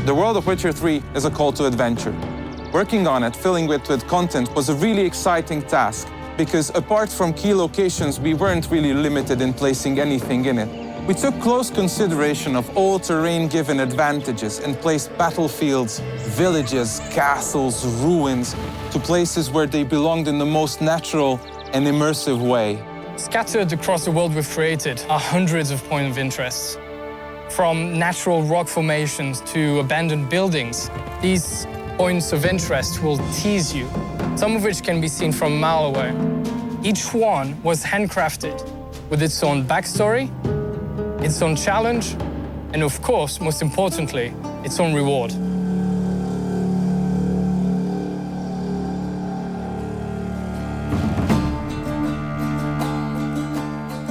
The world of Witcher 3 is a call to adventure. Working on it, filling it with content, was a really exciting task, because apart from key locations, we weren't really limited in placing anything in it. We took close consideration of all terrain-given advantages and placed battlefields, villages, castles, ruins to places where they belonged in the most natural and immersive way. Scattered across the world we've created are hundreds of points of interest. From natural rock formations to abandoned buildings, these points of interest will tease you, some of which can be seen from a mile away. Each one was handcrafted with its own backstory, its own challenge, and of course, most importantly, its own reward.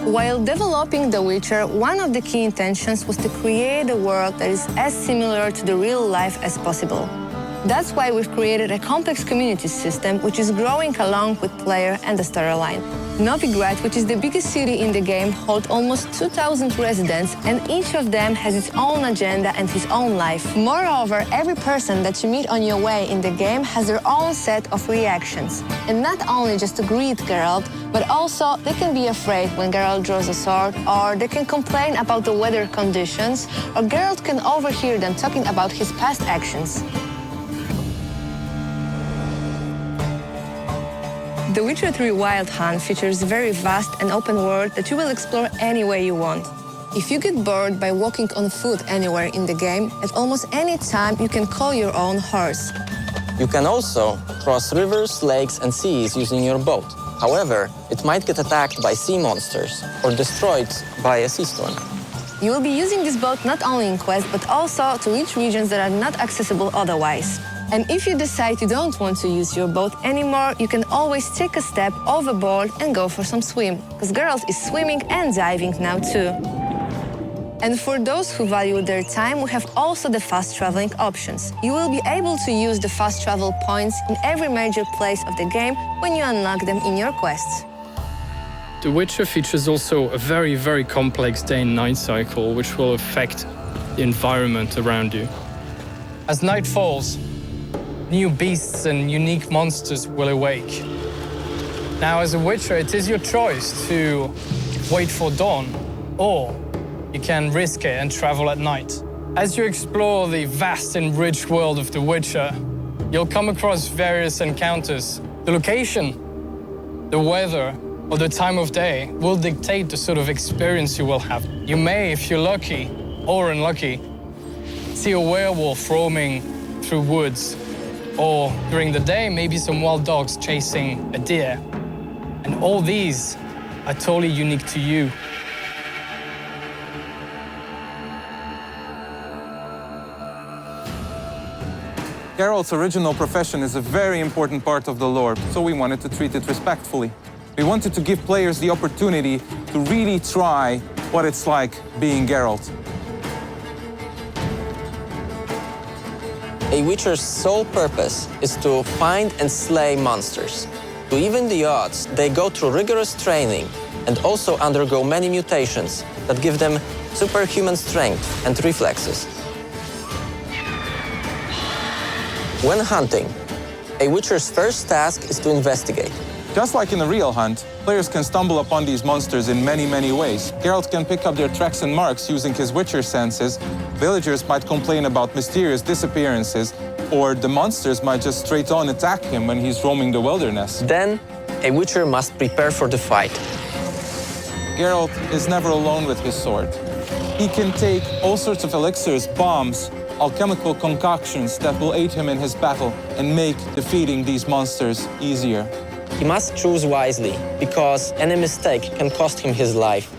While developing The Witcher, one of the key intentions was to create a world that is as similar to the real life as possible. That's why we've created a complex community system which is growing along with player and the storyline. Novigrad, which is the biggest city in the game, holds almost 2,000 residents, and each of them has its own agenda and his own life. Moreover, every person that you meet on your way in the game has their own set of reactions. And not only just to greet Geralt, but also they can be afraid when Geralt draws a sword, or they can complain about the weather conditions, or Geralt can overhear them talking about his past actions. The Witcher 3 Wild Hunt features a very vast and open world that you will explore any way you want. If you get bored by walking on foot anywhere in the game, at almost any time you can call your own horse. You can also cross rivers, lakes, and seas using your boat. However, it might get attacked by sea monsters or destroyed by a sea storm. You will be using this boat not only in quests, but also to reach regions that are not accessible otherwise. And if you decide you don't want to use your boat anymore, you can always take a step overboard and go for some swim, because Geralt is swimming and diving now too. And for those who value their time, we have also the fast traveling options. You will be able to use the fast travel points in every major place of the game when you unlock them in your quests. The Witcher features also a very, very complex day and night cycle, which will affect the environment around you. As night falls, new beasts and unique monsters will awake. Now, as a Witcher, it is your choice to wait for dawn, or you can risk it and travel at night. As you explore the vast and rich world of The Witcher, you'll come across various encounters. The location, the weather, or the time of day will dictate the sort of experience you will have. You may, if you're lucky or unlucky, see a werewolf roaming through woods, or during the day, maybe some wild dogs chasing a deer. And all these are totally unique to you. Geralt's original profession is a very important part of the lore, so we wanted to treat it respectfully. We wanted to give players the opportunity to really try what it's like being Geralt. A Witcher's sole purpose is to find and slay monsters. To even the odds, they go through rigorous training and also undergo many mutations that give them superhuman strength and reflexes. When hunting, a Witcher's first task is to investigate. Just like in a real hunt, players can stumble upon these monsters in many, many ways. Geralt can pick up their tracks and marks using his Witcher senses. Villagers might complain about mysterious disappearances, or the monsters might just straight on attack him when he's roaming the wilderness. Then, a Witcher must prepare for the fight. Geralt is never alone with his sword. He can take all sorts of elixirs, bombs, alchemical concoctions that will aid him in his battle and make defeating these monsters easier. He must choose wisely, because any mistake can cost him his life.